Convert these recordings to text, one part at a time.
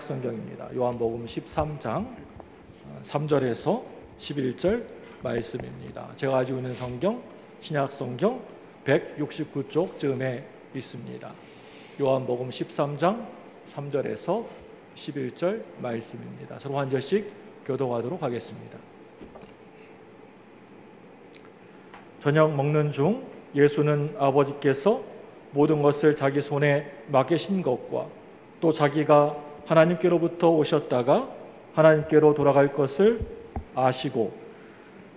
성경입니다. 요한복음 13장 3절에서 11절 말씀입니다. 제가 가지고 있는 성경 신약 성경 169쪽 쯤에 있습니다. 요한복음 13장 3절에서 11절 말씀입니다. 서로 한 절씩 교독하도록 하겠습니다. 저녁 먹는 중 예수는 아버지께서 모든 것을 자기 손에 맡기신 것과 또 자기가 하나님께로부터 오셨다가 하나님께로 돌아갈 것을 아시고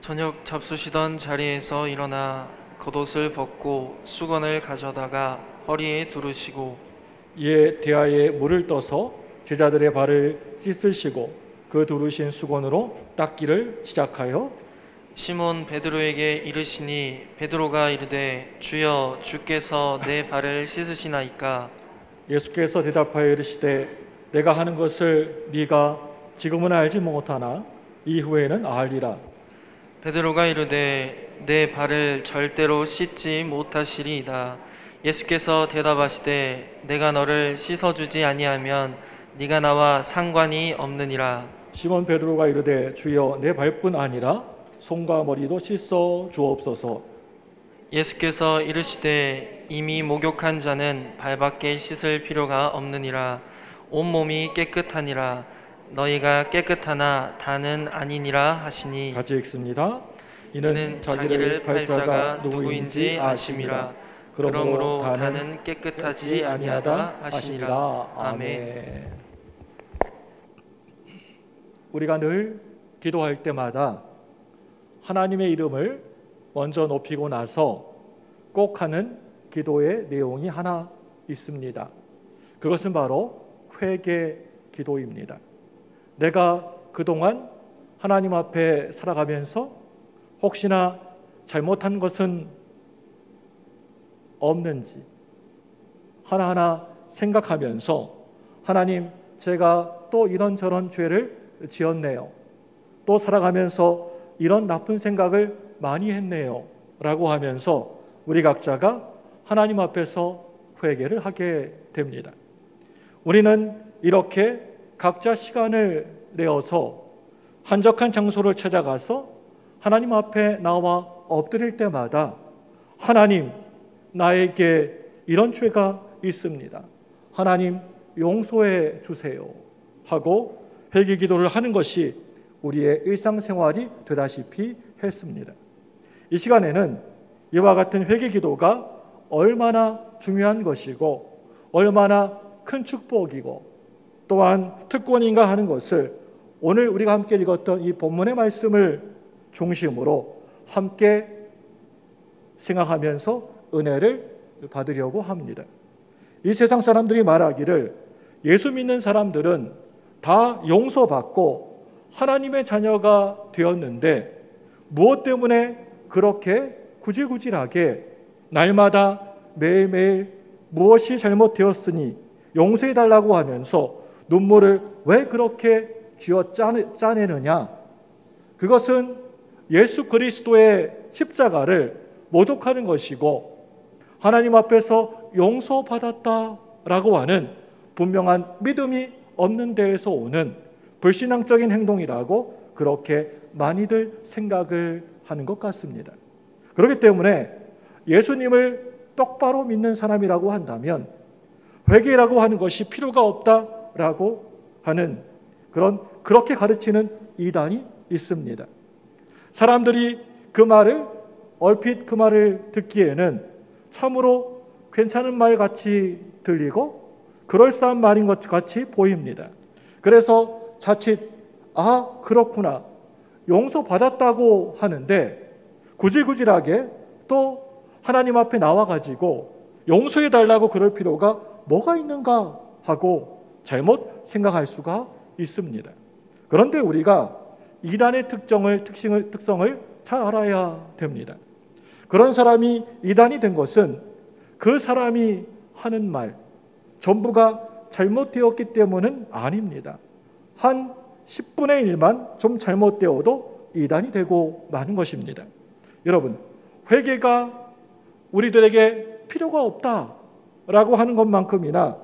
저녁 잡수시던 자리에서 일어나 겉옷을 벗고 수건을 가져다가 허리에 두르시고 이에 대야에 물을 떠서 제자들의 발을 씻으시고 그 두르신 수건으로 닦기를 시작하여 시몬 베드로에게 이르시니 베드로가 이르되 주여 주께서 내 발을 씻으시나이까. 예수께서 대답하여 이르시되 내가 하는 것을 네가 지금은 알지 못하나 이후에는 알리라. 베드로가 이르되 내 발을 절대로 씻지 못하시리이다. 예수께서 대답하시되 내가 너를 씻어주지 아니하면 네가 나와 상관이 없느니라. 시몬 베드로가 이르되 주여 내 발뿐 아니라 손과 머리도 씻어 주옵소서. 예수께서 이르시되 이미 목욕한 자는 발밖에 씻을 필요가 없느니라. 온몸이 깨끗하니라. 너희가 깨끗하나 다는 아니니라 하시니. 같이 읽습니다. 이는 자기를 팔 자가 누구인지 아심이라. 그러므로 다는 깨끗하지 아니하다 하시니라. 아멘. 우리가 늘 기도할 때마다 하나님의 이름을 먼저 높이고 나서 꼭 하는 기도의 내용이 하나 있습니다. 그것은 바로 회개 기도입니다. 내가 그동안 하나님 앞에 살아가면서 혹시나 잘못한 것은 없는지 하나하나 생각하면서 하나님, 제가 또 이런저런 죄를 지었네요. 또 살아가면서 이런 나쁜 생각을 많이 했네요 라고 하면서 우리 각자가 하나님 앞에서 회개를 하게 됩니다. 우리는 이렇게 각자 시간을 내어서 한적한 장소를 찾아가서 하나님 앞에 나와 엎드릴 때마다 하나님, 나에게 이런 죄가 있습니다. 하나님, 용서해 주세요 하고 회개 기도를 하는 것이 우리의 일상생활이 되다시피 했습니다. 이 시간에는 이와 같은 회개 기도가 얼마나 중요한 것이고 얼마나 큰 축복이고 또한 특권인가 하는 것을 오늘 우리가 함께 읽었던 이 본문의 말씀을 중심으로 함께 생각하면서 은혜를 받으려고 합니다. 이 세상 사람들이 말하기를 예수 믿는 사람들은 다 용서받고 하나님의 자녀가 되었는데 무엇 때문에 그렇게 구질구질하게 날마다 매일매일 무엇이 잘못되었으니 용서해달라고 하면서 눈물을 왜 그렇게 쥐어 짜내느냐? 그것은 예수 그리스도의 십자가를 모독하는 것이고 하나님 앞에서 용서받았다라고 하는 분명한 믿음이 없는 데에서 오는 불신앙적인 행동이라고 그렇게 많이들 생각을 하는 것 같습니다. 그렇기 때문에 예수님을 똑바로 믿는 사람이라고 한다면 회개라고 하는 것이 필요가 없다라고 하는 그렇게 가르치는 이단이 있습니다. 사람들이 얼핏 그 말을 듣기에는 참으로 괜찮은 말 같이 들리고 그럴싸한 말인 것 같이 보입니다. 그래서 자칫 그렇구나, 용서받았다고 하는데 구질구질하게 또 하나님 앞에 나와가지고 용서해달라고 그럴 필요가 뭐가 있는가 하고 잘못 생각할 수가 있습니다. 그런데 우리가 이단의 특성을 잘 알아야 됩니다. 그런 사람이 이단이 된 것은 그 사람이 하는 말 전부가 잘못되었기 때문은 아닙니다. 한 10분의 1만 좀 잘못되어도 이단이 되고 마는 것입니다. 여러분, 회개가 우리들에게 필요가 없다라고 하는 것만큼이나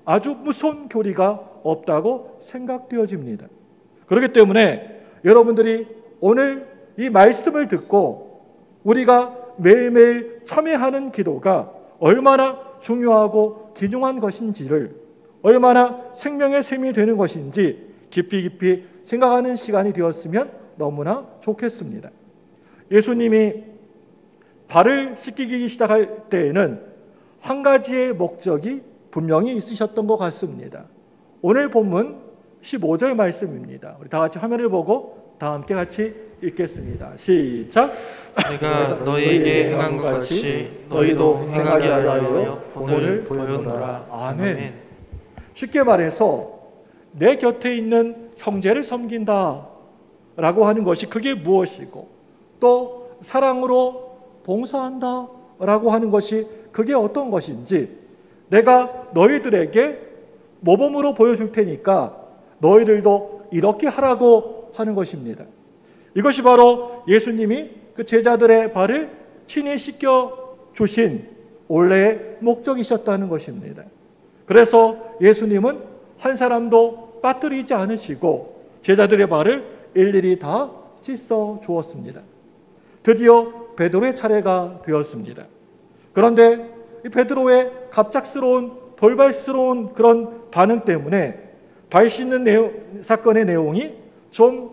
아주 무서운 교리가 없다고 생각되어집니다. 그렇기 때문에 여러분들이 오늘 이 말씀을 듣고 우리가 매일매일 참회하는 기도가 얼마나 중요하고 귀중한 것인지를, 얼마나 생명의 셈이 되는 것인지 깊이 생각하는 시간이 되었으면 너무나 좋겠습니다. 예수님이 발을 씻기기 시작할 때에는 한 가지의 목적이 분명히 있으셨던 것 같습니다. 오늘 본문 15절 말씀입니다. 우리 다 같이 화면을 보고 다 함께 같이 읽겠습니다. 시작. 내가 너희에게 행한 것 같이 너희도 행하게 하여 본을 보여노라. 아멘. 쉽게 말해서 내 곁에 있는 형제를 섬긴다 라고 하는 것이 그게 무엇이고, 또 사랑으로 봉사한다 라고 하는 것이 그게 어떤 것인지 내가 너희들에게 모범으로 보여줄 테니까 너희들도 이렇게 하라고 하는 것입니다. 이것이 바로 예수님이 그 제자들의 발을 친히 씻겨 주신 원래의 목적이셨다는 것입니다. 그래서 예수님은 한 사람도 빠뜨리지 않으시고 제자들의 발을 일일이 다 씻어 주었습니다. 드디어 베드로의 차례가 되었습니다. 그런데 이 베드로의 갑작스러운 돌발스러운 그런 반응 때문에 발 씻는 사건의 내용이 좀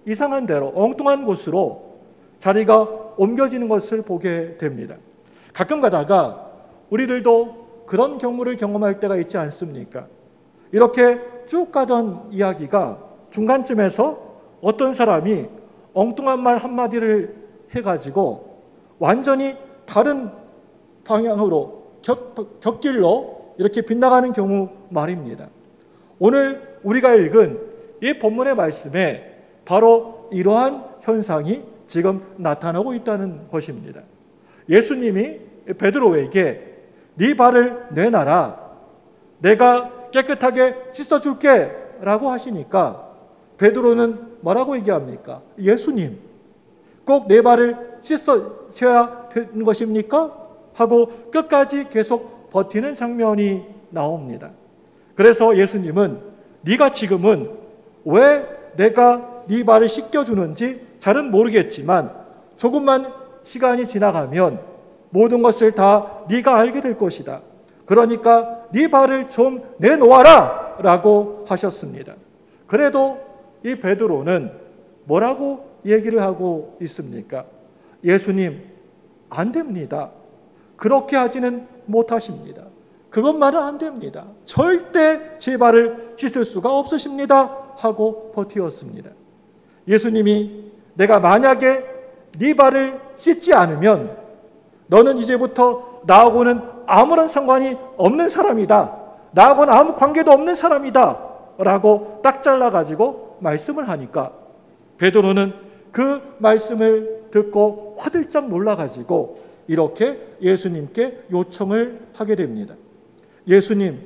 이상한 대로 엉뚱한 곳으로 자리가 옮겨지는 것을 보게 됩니다. 가끔 가다가 우리들도 그런 경우를 경험할 때가 있지 않습니까? 이렇게 쭉 가던 이야기가 중간쯤에서 어떤 사람이 엉뚱한 말 한마디를 해가지고 완전히 다른 방향으로 곁길로 이렇게 빗나가는 경우 말입니다. 오늘 우리가 읽은 이 본문의 말씀에 바로 이러한 현상이 지금 나타나고 있다는 것입니다. 예수님이 베드로에게 네 발을 내놔라, 내가 깨끗하게 씻어줄게 라고 하시니까 베드로는 뭐라고 얘기합니까? 예수님, 꼭 내 발을 씻어셔야 되는 것입니까? 하고 끝까지 계속 버티는 장면이 나옵니다. 그래서 예수님은 네가 지금은 왜 내가 네 발을 씻겨주는지 잘은 모르겠지만 조금만 시간이 지나가면 모든 것을 다 네가 알게 될 것이다. 그러니까 네 발을 좀 내놓아라 라고 하셨습니다. 그래도 이 베드로는 뭐라고 얘기를 하고 있습니까? 예수님, 안 됩니다. 그렇게 하지는 못하십니다. 그것만은 안 됩니다. 절대 제 발을 씻을 수가 없으십니다. 하고 버티었습니다. 예수님이 내가 만약에 네 발을 씻지 않으면 너는 이제부터 나하고는 아무런 상관이 없는 사람이다. 나하고는 아무 관계도 없는 사람이다. 라고 딱 잘라가지고 말씀을 하니까 베드로는 그 말씀을 듣고 화들짝 놀라가지고 이렇게 예수님께 요청을 하게 됩니다. 예수님,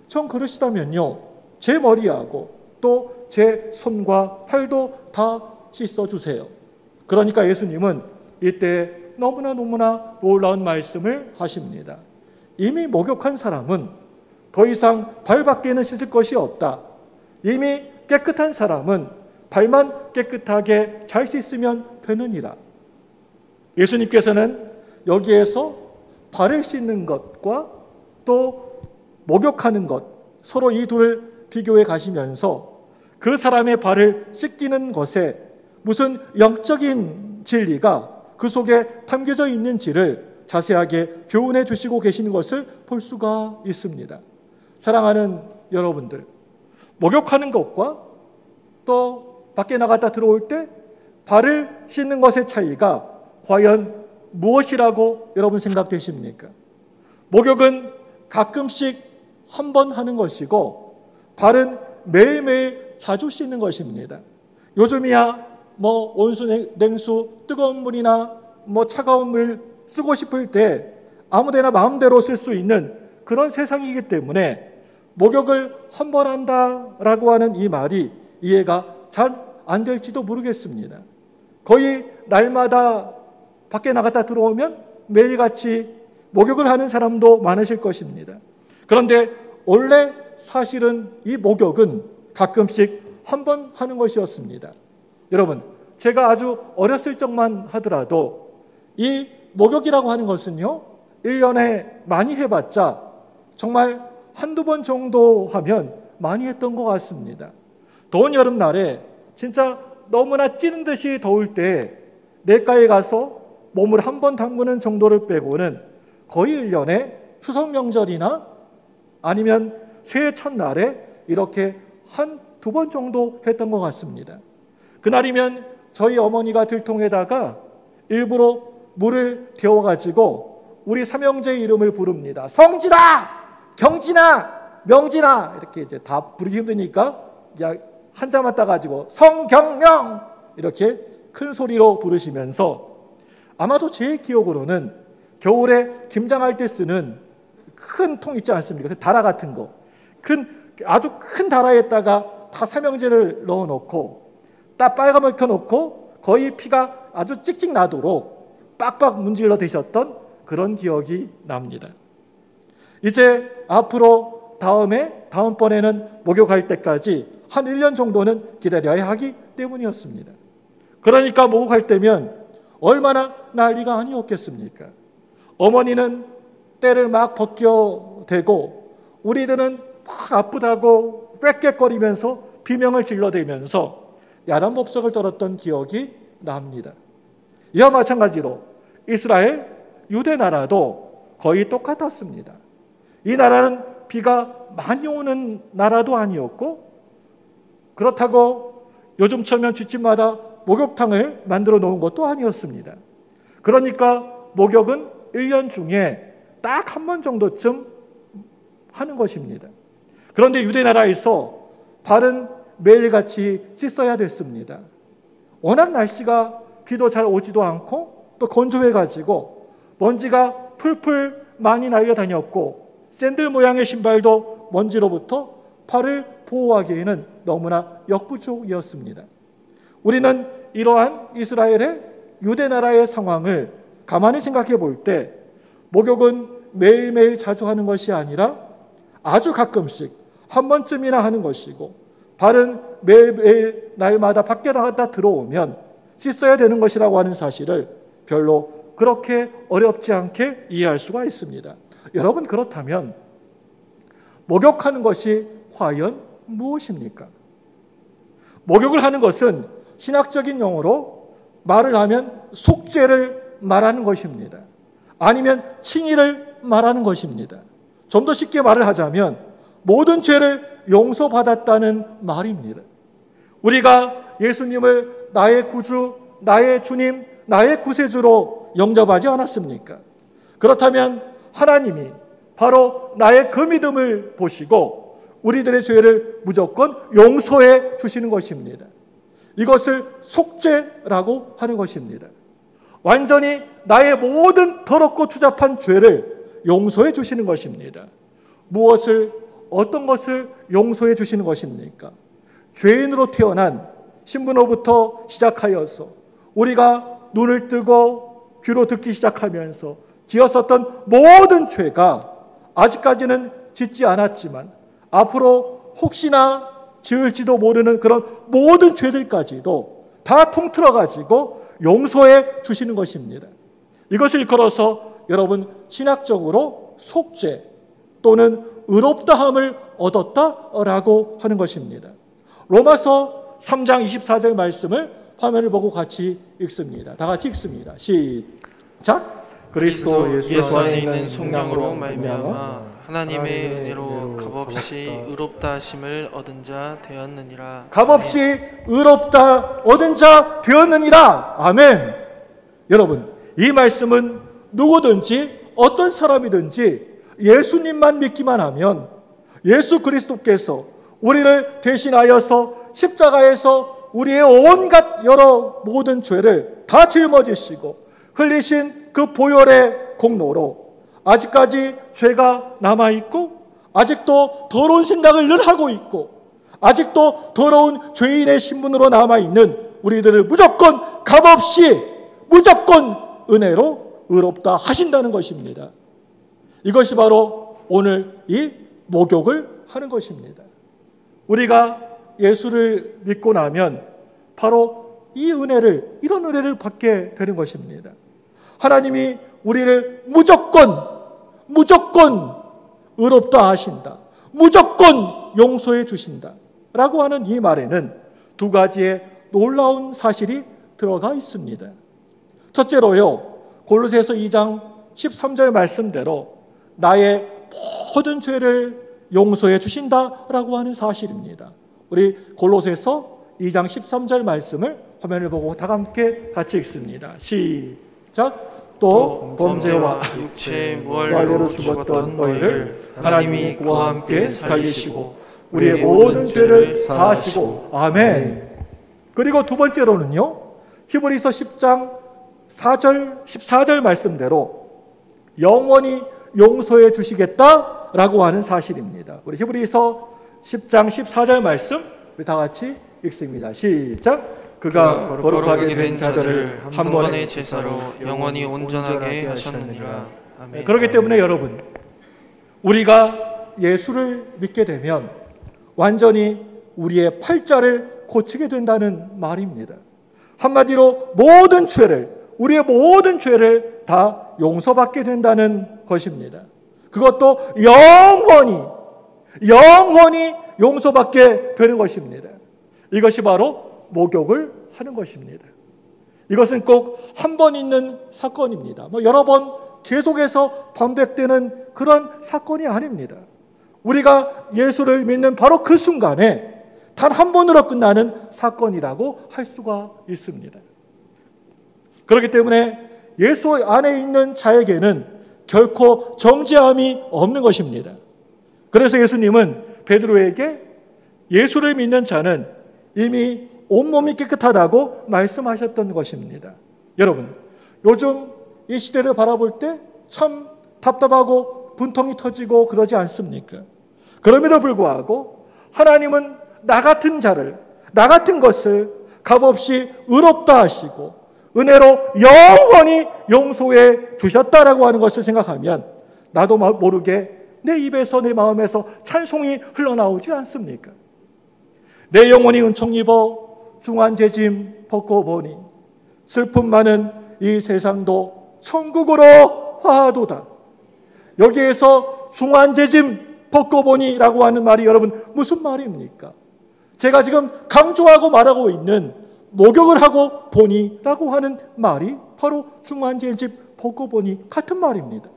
전 그러시다면요, 제 머리하고 또 제 손과 팔도 다 씻어주세요. 그러니까 예수님은 이때 너무나 놀라운 말씀을 하십니다. 이미 목욕한 사람은 더 이상 발밖에는 씻을 것이 없다. 이미 깨끗한 사람은 발만 깨끗하게 잘 씻으면 되느니라. 예수님께서는 여기에서 발을 씻는 것과 또 목욕하는 것, 서로 이 둘을 비교해 가시면서 그 사람의 발을 씻기는 것에 무슨 영적인 진리가 그 속에 담겨져 있는지를 자세하게 교훈해 주시고 계시는 것을 볼 수가 있습니다. 사랑하는 여러분들, 목욕하는 것과 또 밖에 나갔다 들어올 때 발을 씻는 것의 차이가 과연 무엇이라고 여러분 생각되십니까? 목욕은 가끔씩 한 번 하는 것이고 발은 매일매일 자주 씻는 것입니다. 요즘이야 온수, 냉수, 뜨거운 물이나 차가운 물 쓰고 싶을 때 아무데나 마음대로 쓸 수 있는 그런 세상이기 때문에 목욕을 한 번 한다라고 하는 이 말이 이해가 잘 안 될지도 모르겠습니다. 거의 날마다 밖에 나갔다 들어오면 매일같이 목욕을 하는 사람도 많으실 것입니다. 그런데 원래 사실은 이 목욕은 가끔씩 한 번 하는 것이었습니다. 여러분, 제가 아주 어렸을 적만 하더라도 이 목욕이라고 하는 것은요, 1년에 많이 해봤자 정말 한두 번 정도 하면 많이 했던 것 같습니다. 더운 여름날에 진짜 너무나 찌는 듯이 더울 때 냇가에 가서 몸을 한 번 담그는 정도를 빼고는 거의 1년에 추석 명절이나 아니면 새해 첫날에 이렇게 한두 번 정도 했던 것 같습니다. 그날이면 저희 어머니가 들통에다가 일부러 물을 데워가지고 우리 삼형제의 이름을 부릅니다. 성진아, 경진아, 명진아, 이렇게 이제 다 부르기 힘드니까 한자만 따가지고 성경명, 이렇게 큰 소리로 부르시면서, 아마도 제 기억으로는 겨울에 김장할 때 쓰는 큰 통 있지 않습니까? 그 다라 같은 거, 아주 큰 다라에다가 다 삼형제를 넣어놓고 딱 빨가먹혀 놓고 거의 피가 아주 찍찍 나도록 빡빡 문질러 대셨던 그런 기억이 납니다. 이제 앞으로 다음번에는 목욕할 때까지 한 1년 정도는 기다려야 하기 때문이었습니다. 그러니까 목욕할 때면 얼마나 난리가 아니었겠습니까? 어머니는 때를 막 벗겨대고 우리들은 막 아프다고 꽥꽥거리면서 비명을 질러대면서 야단법석을 떨었던 기억이 납니다. 이와 마찬가지로 이스라엘, 유대 나라도 거의 똑같았습니다. 이 나라는 비가 많이 오는 나라도 아니었고, 그렇다고 요즘처럼 뒷집마다 목욕탕을 만들어 놓은 것도 아니었습니다. 그러니까 목욕은 1년 중에 딱 한 번 정도쯤 하는 것입니다. 그런데 유대 나라에서 발은 매일같이 씻어야 됐습니다. 워낙 날씨가 비도 잘 오지도 않고 또 건조해가지고 먼지가 풀풀 많이 날려다녔고, 샌들 모양의 신발도 먼지로부터 발을 보호하기에는 너무나 역부족이었습니다. 우리는 이러한 이스라엘의 유대 나라의 상황을 가만히 생각해 볼 때 목욕은 매일매일 자주 하는 것이 아니라 아주 가끔씩 한 번쯤이나 하는 것이고, 발은 매일매일 날마다 밖에 나갔다 들어오면 씻어야 되는 것이라고 하는 사실을 별로 그렇게 어렵지 않게 이해할 수가 있습니다. 여러분, 그렇다면 목욕하는 것이 과연 무엇입니까? 목욕을 하는 것은 신학적인 용어로 말을 하면 속죄를 말하는 것입니다. 아니면 칭의를 말하는 것입니다. 좀 더 쉽게 말을 하자면 모든 죄를 용서받았다는 말입니다. 우리가 예수님을 나의 구주, 나의 주님, 나의 구세주로 영접하지 않았습니까? 그렇다면 하나님이 바로 나의 그 믿음을 보시고 우리들의 죄를 무조건 용서해 주시는 것입니다. 이것을 속죄라고 하는 것입니다. 완전히 나의 모든 더럽고 추잡한 죄를 용서해 주시는 것입니다. 어떤 것을 용서해 주시는 것입니까? 죄인으로 태어난 신부로부터 시작하여서 우리가 눈을 뜨고 귀로 듣기 시작하면서 지었었던 모든 죄가 아직까지는 짓지 않았지만 앞으로 혹시나 지을지도 모르는 그런 모든 죄들까지도 다 통틀어가지고 용서해 주시는 것입니다. 이것을 일컬어서 여러분 신학적으로 속죄 또는 의롭다함을 얻었다라고 하는 것입니다. 로마서 3장 24절 말씀을 화면을 보고 같이 읽습니다. 다 같이 읽습니다. 시작. 그리스도 예수 안에 있는 성령으로 말미암아 하나님의 은혜로 값없이 의롭다 하심을 얻은 자 되었느니라. 값없이 의롭다 얻은 자 되었느니라. 아멘. 여러분, 이 말씀은 누구든지 어떤 사람이든지 예수님만 믿기만 하면 예수 그리스도께서 우리를 대신하여서 십자가에서 우리의 온갖 여러 모든 죄를 다 짊어지시고 흘리신 그 보혈의 공로로 아직까지 죄가 남아있고 아직도 더러운 생각을 늘 하고 있고 아직도 더러운 죄인의 신분으로 남아있는 우리들을 무조건 값없이 무조건 은혜로 의롭다 하신다는 것입니다. 이것이 바로 오늘 이 목욕을 하는 것입니다. 우리가 예수를 믿고 나면 바로 이런 은혜를 받게 되는 것입니다. 하나님이 우리를 무조건 의롭다 하신다. 무조건 용서해 주신다. 라고 하는 이 말에는 두 가지의 놀라운 사실이 들어가 있습니다. 첫째로요, 골로새서 2장 13절 말씀대로 나의 모든 죄를 용서해 주신다라고 하는 사실입니다. 우리 골로새서 2장 13절 말씀을 화면을 보고 다 함께 같이 읽습니다. 시작. 또 범죄와 육체의 무할례로 죽었던 너희를 하나님이 그와 함께 살리시고 우리의 모든 죄를 사하시고. 아멘. 그리고 두 번째로는요, 히브리서 10장 14절 말씀대로 영원히 용서해 주시겠다라고 하는 사실입니다. 우리 히브리서 10장 14절 말씀 우리 다 같이 읽습니다. 시작. 그가 거룩하게 된 자들을 한 번의 제사로 영원히 온전하게 하셨느니라. 아멘. 그렇기 때문에 여러분, 우리가 예수를 믿게 되면 완전히 우리의 팔자를 고치게 된다는 말입니다. 한마디로 우리의 모든 죄를 다 용서받게 된다는 것입니다. 그것도 영원히 용서받게 되는 것입니다. 이것이 바로 목욕을 하는 것입니다. 이것은 꼭 한 번 있는 사건입니다. 여러 번 계속해서 반복되는 그런 사건이 아닙니다. 우리가 예수를 믿는 바로 그 순간에 단 한 번으로 끝나는 사건이라고 할 수가 있습니다. 그렇기 때문에 예수 안에 있는 자에게는 결코 정죄함이 없는 것입니다. 그래서 예수님은 베드로에게 예수를 믿는 자는 이미 온몸이 깨끗하다고 말씀하셨던 것입니다. 여러분, 요즘 이 시대를 바라볼 때 참 답답하고 분통이 터지고 그러지 않습니까? 그럼에도 불구하고 하나님은 나 같은 것을 값없이 의롭다 하시고 은혜로 영원히 용서해 주셨다라고 하는 것을 생각하면 나도 모르게 내 입에서 내 마음에서 찬송이 흘러나오지 않습니까? 내 영혼이 은총 입어 중한 죄짐 벗고 보니 슬픔 많은 이 세상도 천국으로 화하도다. 여기에서 중한 죄짐 벗고 보니라고 하는 말이 여러분 무슨 말입니까? 제가 지금 강조하고 말하고 있는 목욕을 하고 보니라고 하는 말이 바로 중한 죄짐 벗고 보니 같은 말입니다.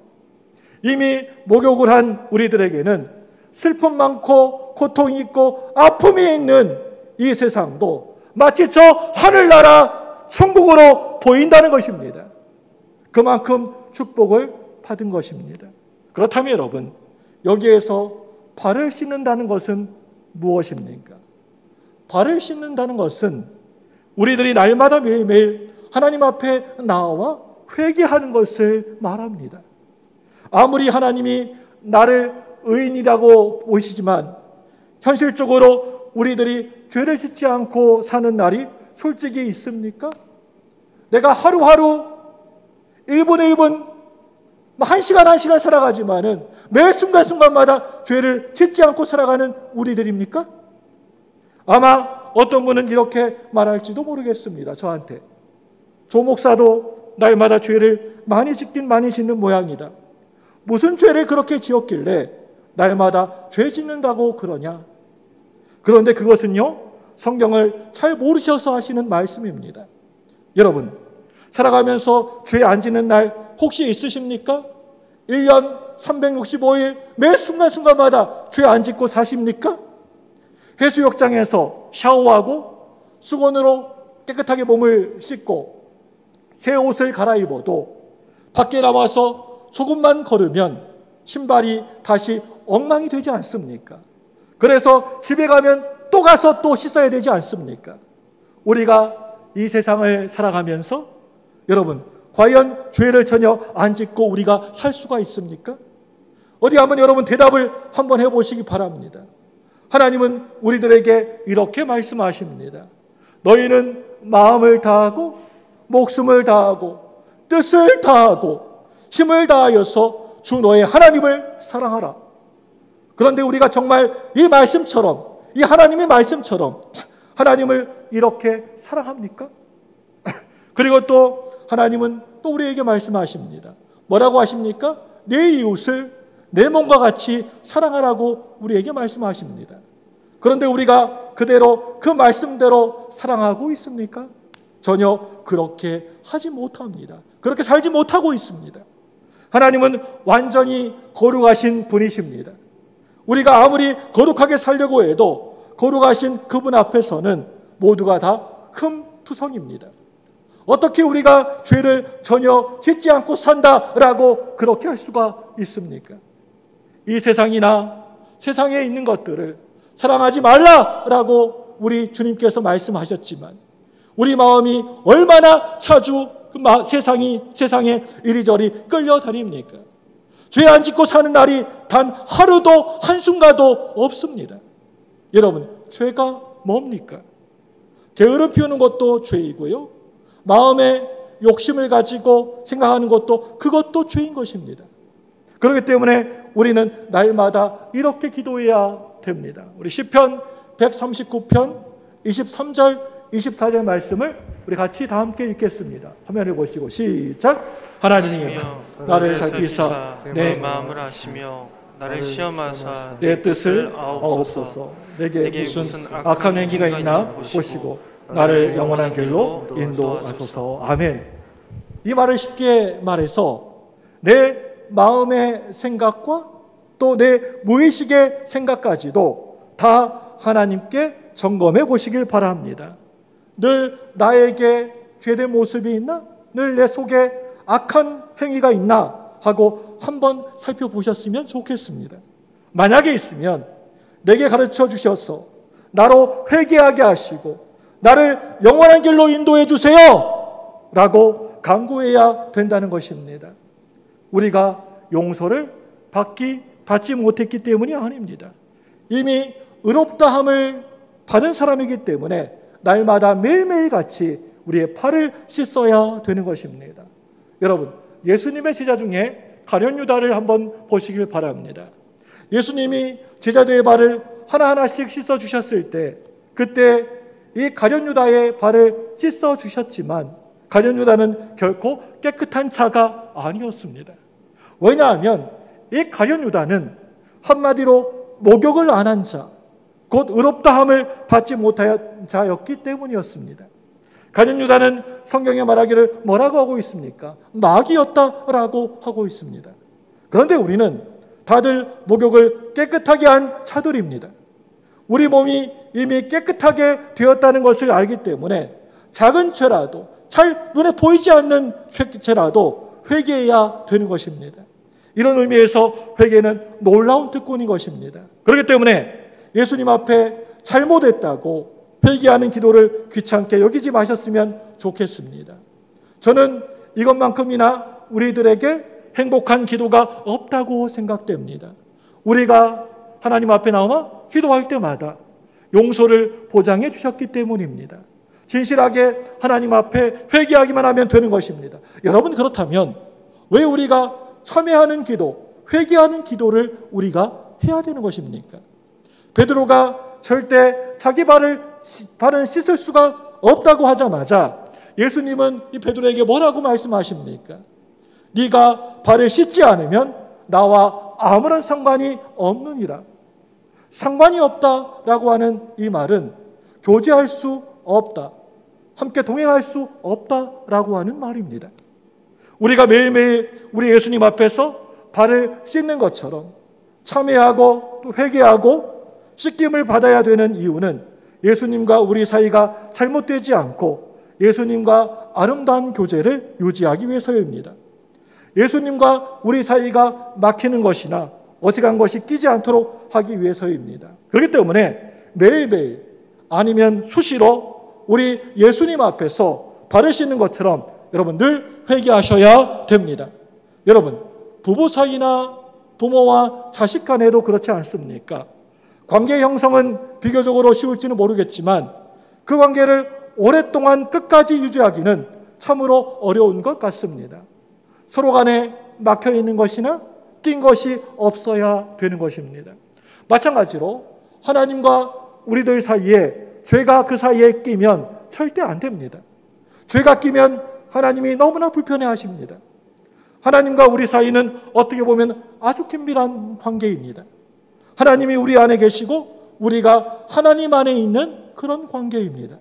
이미 목욕을 한 우리들에게는 슬픔 많고 고통이 있고 아픔이 있는 이 세상도 마치 저 하늘나라 천국으로 보인다는 것입니다. 그만큼 축복을 받은 것입니다. 그렇다면 여러분, 여기에서 발을 씻는다는 것은 무엇입니까? 발을 씻는다는 것은 우리들이 날마다 매일매일 하나님 앞에 나와 회개하는 것을 말합니다. 아무리 하나님이 나를 의인이라고 보시지만 현실적으로 우리들이 죄를 짓지 않고 사는 날이 솔직히 있습니까? 내가 하루하루 1분 1분 1시간 1시간 살아가지만은 매 순간순간마다 죄를 짓지 않고 살아가는 우리들입니까? 아마 어떤 분은 이렇게 말할지도 모르겠습니다. 저한테 조 목사도 날마다 죄를 많이 짓긴 많이 짓는 모양이다. 무슨 죄를 그렇게 지었길래 날마다 죄 짓는다고 그러냐? 그런데 그것은요, 성경을 잘 모르셔서 하시는 말씀입니다. 여러분, 살아가면서 죄 안 짓는 날 혹시 있으십니까? 1년 365일 매 순간순간마다 죄 안 짓고 사십니까? 해수욕장에서 샤워하고 수건으로 깨끗하게 몸을 씻고 새 옷을 갈아입어도 밖에 나와서 조금만 걸으면 신발이 다시 엉망이 되지 않습니까? 그래서 집에 가면 또 가서 또 씻어야 되지 않습니까? 우리가 이 세상을 살아가면서 여러분, 과연 죄를 전혀 안 짓고 우리가 살 수가 있습니까? 어디 한번 여러분 대답을 한번 해보시기 바랍니다. 하나님은 우리들에게 이렇게 말씀하십니다. 너희는 마음을 다하고 목숨을 다하고 뜻을 다하고 힘을 다하여서 주 너의 하나님을 사랑하라. 그런데 우리가 정말 이 말씀처럼, 이 하나님의 말씀처럼 하나님을 이렇게 사랑합니까? 그리고 또 하나님은 또 우리에게 말씀하십니다. 뭐라고 하십니까? 내 이웃을 내 몸과 같이 사랑하라고 우리에게 말씀하십니다. 그런데 우리가 그대로 그 말씀대로 사랑하고 있습니까? 전혀 그렇게 하지 못합니다. 그렇게 살지 못하고 있습니다. 하나님은 완전히 거룩하신 분이십니다. 우리가 아무리 거룩하게 살려고 해도 거룩하신 그분 앞에서는 모두가 다 흠투성입니다. 어떻게 우리가 죄를 전혀 짓지 않고 산다라고 그렇게 할 수가 있습니까? 이 세상이나 세상에 있는 것들을 사랑하지 말라라고 우리 주님께서 말씀하셨지만 우리 마음이 얼마나 자주 그 세상에 이리저리 끌려다닙니까? 죄 안 짓고 사는 날이 단 하루도 한순간도 없습니다. 여러분, 죄가 뭡니까? 게으름 피우는 것도 죄이고요. 마음에 욕심을 가지고 생각하는 것도 그것도 죄인 것입니다. 그렇기 때문에 우리는 날마다 이렇게 기도해야 됩니다. 우리 시편 139편 23절 24절 말씀을 우리 같이 다 함께 읽겠습니다. 화면을 보시고 시작. 하나님 나를 살피사 내 마음을 아시며 나를 시험하사 내 뜻을 아옵소서. 내게 무슨 악한 행위가 있나 보시고 나를 영원한 길로 인도하소서. 아멘. 이 말을 쉽게 말해서 내 마음의 생각과 또 내 무의식의 생각까지도 다 하나님께 점검해 보시길 바랍니다. 늘 나에게 죄된 모습이 있나? 늘 내 속에 악한 행위가 있나? 하고 한번 살펴보셨으면 좋겠습니다. 만약에 있으면 내게 가르쳐 주셔서 나로 회개하게 하시고 나를 영원한 길로 인도해 주세요 라고 간구해야 된다는 것입니다. 우리가 용서를 받지 못했기 때문이 아닙니다. 이미 의롭다함을 받은 사람이기 때문에 날마다 매일매일 같이 우리의 팔을 씻어야 되는 것입니다. 여러분, 예수님의 제자 중에 가룟 유다를 한번 보시길 바랍니다. 예수님이 제자들의 발을 하나하나씩 씻어 주셨을 때 그때 이 가룟 유다의 발을 씻어 주셨지만 가룟 유다는 결코 깨끗한 자가 아니었습니다. 왜냐하면 이 가룟 유다는 한마디로 목욕을 안 한 자, 곧 의롭다함을 받지 못한 자였기 때문이었습니다. 가룟 유다는 성경에 말하기를 뭐라고 하고 있습니까? 마귀였다라고 하고 있습니다. 그런데 우리는 다들 목욕을 깨끗하게 한 자들입니다. 우리 몸이 이미 깨끗하게 되었다는 것을 알기 때문에 작은 죄라도 잘 눈에 보이지 않는 죄라도 회개해야 되는 것입니다. 이런 의미에서 회개는 놀라운 특권인 것입니다. 그렇기 때문에 예수님 앞에 잘못했다고 회개하는 기도를 귀찮게 여기지 마셨으면 좋겠습니다. 저는 이것만큼이나 우리들에게 행복한 기도가 없다고 생각됩니다. 우리가 하나님 앞에 나와 기도할 때마다 용서를 보장해 주셨기 때문입니다. 진실하게 하나님 앞에 회개하기만 하면 되는 것입니다. 여러분, 그렇다면 왜 우리가 참회하는 기도, 회개하는 기도를 우리가 해야 되는 것입니까? 베드로가 절대 자기 발은 씻을 수가 없다고 하자마자 예수님은 이 베드로에게 뭐라고 말씀하십니까? 네가 발을 씻지 않으면 나와 아무런 상관이 없느니라. 상관이 없다라고 하는 이 말은 교제할 수 없다, 함께 동행할 수 없다라고 하는 말입니다. 우리가 매일매일 우리 예수님 앞에서 발을 씻는 것처럼 참회하고 또 회개하고 씻김을 받아야 되는 이유는 예수님과 우리 사이가 잘못되지 않고 예수님과 아름다운 교제를 유지하기 위해서입니다. 예수님과 우리 사이가 막히는 것이나 어색한 것이 끼지 않도록 하기 위해서입니다. 그렇기 때문에 매일매일 아니면 수시로 우리 예수님 앞에서 발을 씻는 것처럼 여러분 늘 회개하셔야 됩니다. 여러분, 부부 사이나 부모와 자식 간에도 그렇지 않습니까? 관계 형성은 비교적으로 쉬울지는 모르겠지만 그 관계를 오랫동안 끝까지 유지하기는 참으로 어려운 것 같습니다. 서로 간에 막혀 있는 것이나 낀 것이 없어야 되는 것입니다. 마찬가지로 하나님과 우리들 사이에 죄가 그 사이에 끼면 절대 안 됩니다. 죄가 끼면 하나님이 너무나 불편해 하십니다. 하나님과 우리 사이는 어떻게 보면 아주 긴밀한 관계입니다. 하나님이 우리 안에 계시고 우리가 하나님 안에 있는 그런 관계입니다.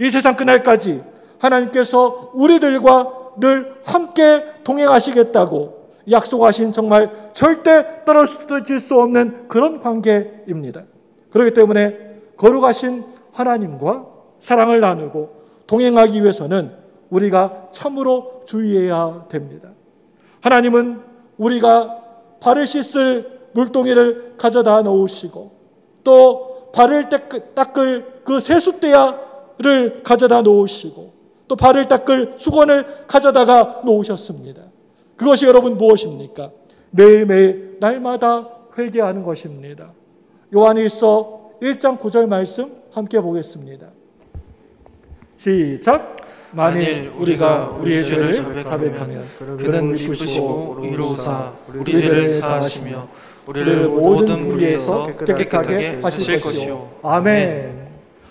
이 세상 끝날까지 하나님께서 우리들과 늘 함께 동행하시겠다고 약속하신 정말 절대 떨어질 수 없는 그런 관계입니다. 그렇기 때문에 거룩하신 하나님과 사랑을 나누고 동행하기 위해서는 우리가 참으로 주의해야 됩니다. 하나님은 우리가 발을 씻을 물동이를 가져다 놓으시고 또 발을 닦을 그 세숫대야를 가져다 놓으시고 또 발을 닦을 수건을 가져다가 놓으셨습니다. 그것이 여러분 무엇입니까? 매일매일 날마다 회개하는 것입니다. 요한일서 1장 9절 말씀 함께 보겠습니다. 시작. 만일 우리가 우리의 죄를 자백하면 그는 기쁘시고 의로우사 우리 죄를 사하시며 우리를 모든 불의에서 깨끗하게 하실 것이요. 아멘.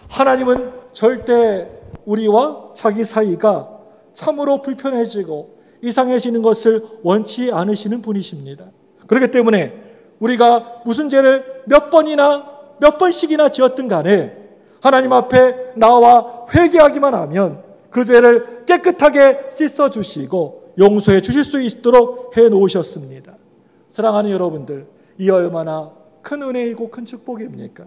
하나님은 절대 우리와 자기 사이가 참으로 불편해지고 이상해지는 것을 원치 않으시는 분이십니다. 그렇기 때문에 우리가 무슨 죄를 몇 번씩이나 지었든 간에 하나님 앞에 나와 회개하기만 하면 그 죄를 깨끗하게 씻어주시고 용서해 주실 수 있도록 해놓으셨습니다. 사랑하는 여러분들, 이 얼마나 큰 은혜이고 큰 축복입니까?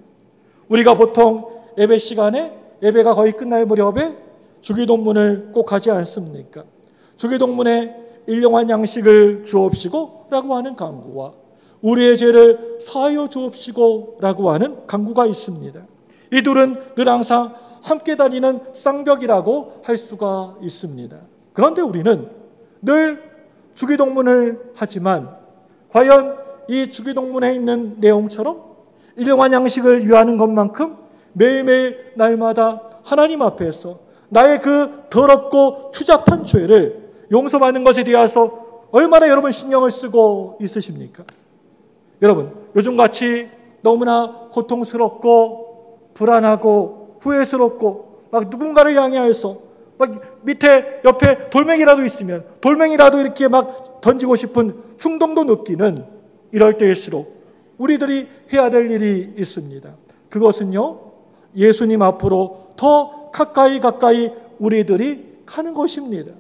우리가 보통 예배 시간에 예배가 거의 끝날 무렵에 주기도문을 꼭 하지 않습니까? 주기도문에 일용할 양식을 주옵시고 라고 하는 간구와 우리의 죄를 사하여 주옵시고 라고 하는 간구가 있습니다. 이 둘은 늘 항상 함께 다니는 쌍벽이라고 할 수가 있습니다. 그런데 우리는 늘 주기도문을 하지만 과연 이 주기도문에 있는 내용처럼 일용할 양식을 위하는 것만큼 매일매일 날마다 하나님 앞에서 나의 그 더럽고 추잡한 죄를 용서받는 것에 대해서 얼마나 여러분 신경을 쓰고 있으십니까? 여러분, 요즘같이 너무나 고통스럽고 불안하고 후회스럽고 막 누군가를 향해서 막 밑에 옆에 돌멩이라도 있으면 돌멩이라도 이렇게 막 던지고 싶은 충동도 느끼는 이럴 때일수록 우리들이 해야 될 일이 있습니다. 그것은요, 예수님 앞으로 더 가까이 우리들이 가는 것입니다.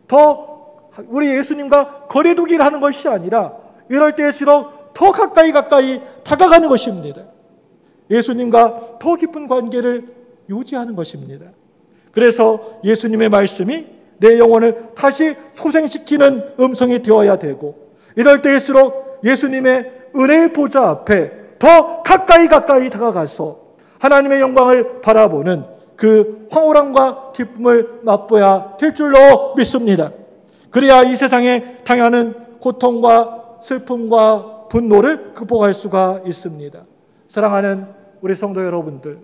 더 우리 예수님과 거리두기를 하는 것이 아니라 이럴 때일수록 더 가까이 다가가는 것입니다. 예수님과 더 깊은 관계를 유지하는 것입니다. 그래서 예수님의 말씀이 내 영혼을 다시 소생시키는 음성이 되어야 되고 이럴 때일수록 예수님의 은혜의 보좌 앞에 더 가까이 다가가서 하나님의 영광을 바라보는 그 황홀함과 기쁨을 맛보아야 될 줄로 믿습니다. 그래야 이 세상에 당하는 고통과 슬픔과 분노를 극복할 수가 있습니다. 사랑하는 우리 성도 여러분들,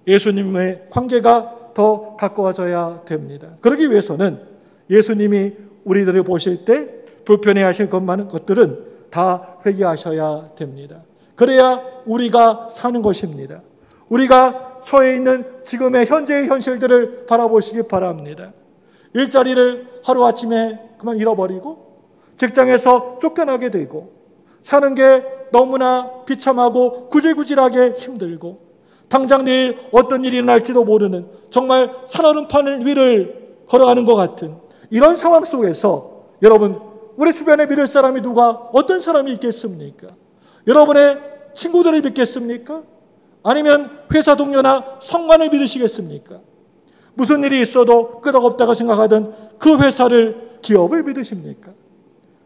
예수님의 관계가 더 가까워져야 됩니다. 그러기 위해서는 예수님이 우리들을 보실 때 불편해하실 것만한 것들은 다 회개하셔야 됩니다. 그래야 우리가 사는 것입니다. 우리가 처해 있는 지금의 현재의 현실들을 바라보시기 바랍니다. 일자리를 하루아침에 그만 잃어버리고 직장에서 쫓겨나게 되고 사는 게 너무나 비참하고 구질구질하게 힘들고 당장 내일 어떤 일이 일어날지도 모르는 정말 살얼음판 위를 걸어가는 것 같은 이런 상황 속에서 여러분, 우리 주변에 믿을 사람이 어떤 사람이 있겠습니까? 여러분의 친구들을 믿겠습니까? 아니면 회사 동료나 성관을 믿으시겠습니까? 무슨 일이 있어도 끄덕없다고 생각하던 그 회사를, 기업을 믿으십니까?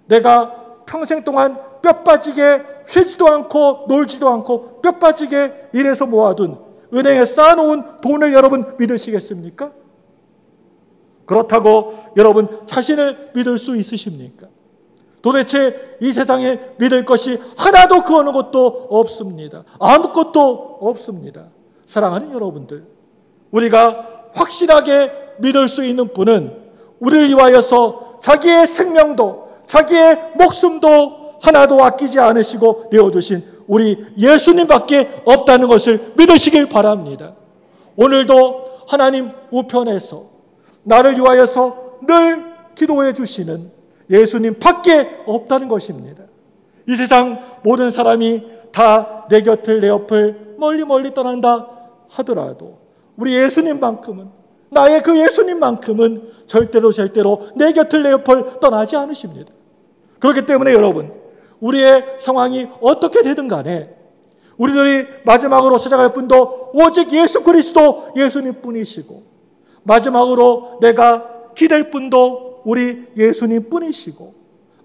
내가 평생 동안 뼈 빠지게 쉬지도 않고 놀지도 않고 뼈 빠지게 일해서 모아둔 은행에 쌓아놓은 돈을 여러분 믿으시겠습니까? 그렇다고 여러분 자신을 믿을 수 있으십니까? 도대체 이 세상에 믿을 것이 하나도 그 어느 것도 없습니다. 아무것도 없습니다. 사랑하는 여러분들, 우리가 확실하게 믿을 수 있는 분은 우리를 위하여서 자기의 생명도 자기의 목숨도 하나도 아끼지 않으시고 내어두신 우리 예수님밖에 없다는 것을 믿으시길 바랍니다. 오늘도 하나님 우편에서 나를 위하여서 늘 기도해 주시는 예수님 밖에 없다는 것입니다. 이 세상 모든 사람이 다 내 곁을 내 옆을 멀리 떠난다 하더라도 우리 예수님만큼은, 나의 그 예수님만큼은 절대로 내 곁을 내 옆을 떠나지 않으십니다. 그렇기 때문에 여러분, 우리의 상황이 어떻게 되든 간에 우리들이 마지막으로 찾아갈 분도 오직 예수 그리스도 예수님 뿐이시고, 마지막으로 내가 기댈 분도 우리 예수님 뿐이시고,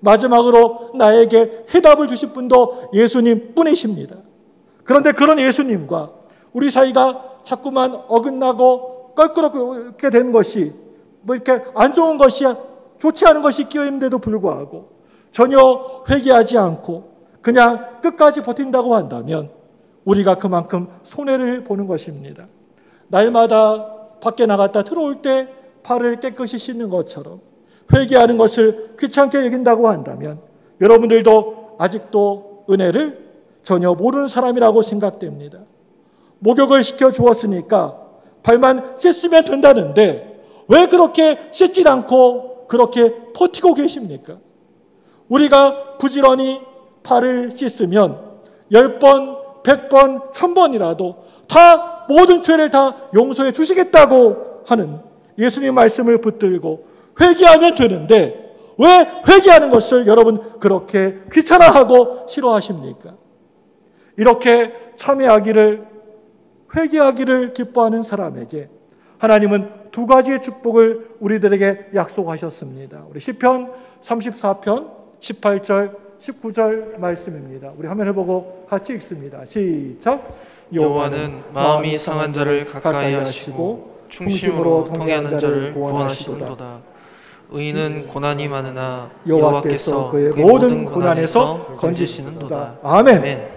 마지막으로 나에게 해답을 주실 분도 예수님 뿐이십니다. 그런데 그런 예수님과 우리 사이가 자꾸만 어긋나고 껄끄럽게 되는 것이, 이렇게 안 좋은 것이, 좋지 않은 것이 끼어있는데도 불구하고 전혀 회개하지 않고 그냥 끝까지 버틴다고 한다면 우리가 그만큼 손해를 보는 것입니다. 날마다 밖에 나갔다 들어올 때 발을 깨끗이 씻는 것처럼 회개하는 것을 귀찮게 여긴다고 한다면 여러분들도 아직도 은혜를 전혀 모르는 사람이라고 생각됩니다. 목욕을 시켜 주었으니까 발만 씻으면 된다는데 왜 그렇게 씻지 않고 그렇게 버티고 계십니까? 우리가 부지런히 발을 씻으면 10번, 100번, 1000번이라도 다 모든 죄를 다 용서해 주시겠다고 하는 예수님 말씀을 붙들고 회개하면 되는데 왜 회개하는 것을 여러분 그렇게 귀찮아하고 싫어하십니까? 이렇게 회개하기를 기뻐하는 사람에게 하나님은 두 가지의 축복을 우리들에게 약속하셨습니다. 우리 시편 34편 18절 19절 말씀입니다. 우리 화면을 보고 같이 읽습니다. 시작. 여호와는 마음이 상한 자를 가까이 하시고 충심으로 통회하는 자를 구원하시도다. 의인은 고난이 많으나 여호와께서 그의 모든 고난에서 건지시는도다. 아멘.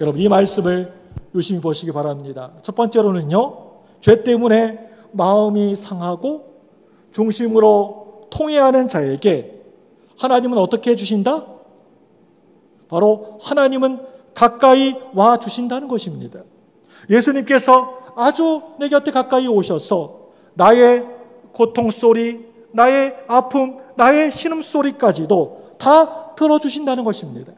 여러분, 이 말씀을 유심히 보시기 바랍니다. 첫 번째로는요, 죄 때문에 마음이 상하고 중심으로 통회하는 자에게 하나님은 어떻게 해주신다? 바로 하나님은 가까이 와 주신다는 것입니다. 예수님께서 아주 내 곁에 가까이 오셔서 나의 고통 소리, 나의 아픔, 나의 신음소리까지도 다 들어주신다는 것입니다.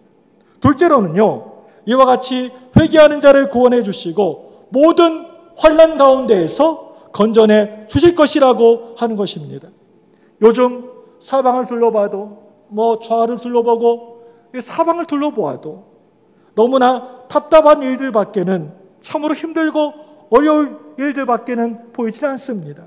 둘째로는요, 이와 같이 회개하는 자를 구원해 주시고 모든 환난 가운데에서 건져내 주실 것이라고 하는 것입니다. 요즘 사방을 둘러봐도 좌를 둘러보고 사방을 둘러보아도 너무나 답답한 일들밖에는, 참으로 힘들고 어려울 일들밖에는 보이지 않습니다.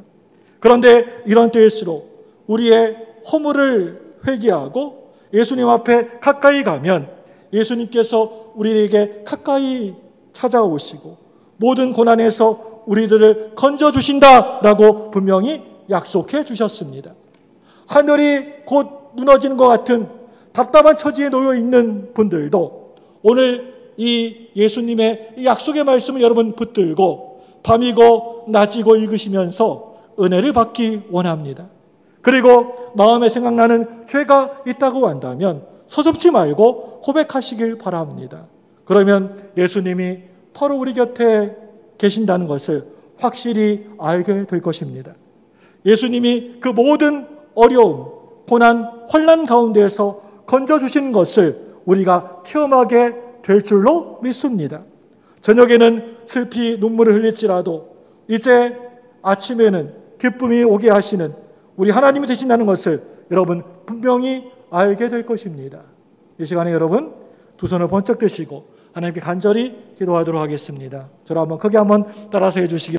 그런데 이런 때일수록 우리의 허물을 회개하고 예수님 앞에 가까이 가면 예수님께서 우리에게 가까이 찾아오시고 모든 고난에서 우리들을 건져주신다라고 분명히 약속해 주셨습니다. 하늘이 곧 무너지는 것 같은 답답한 처지에 놓여 있는 분들도 오늘 이 예수님의 약속의 말씀을 여러분 붙들고 밤이고 낮이고 읽으시면서 은혜를 받기 원합니다. 그리고 마음에 생각나는 죄가 있다고 한다면 서슴지 말고 고백하시길 바랍니다. 그러면 예수님이 바로 우리 곁에 계신다는 것을 확실히 알게 될 것입니다. 예수님이 그 모든 어려움, 고난, 환난 가운데에서 건져주신 것을 우리가 체험하게 될 줄로 믿습니다. 저녁에는 슬피 눈물을 흘릴지라도 이제 아침에는 기쁨이 오게 하시는 우리 하나님이 되신다는 것을 여러분 분명히 알게 될 것입니다. 이 시간에 여러분 두 손을 번쩍 드시고 하나님께 간절히 기도하도록 하겠습니다. 저를 한번 크게 한번 따라서 해주시기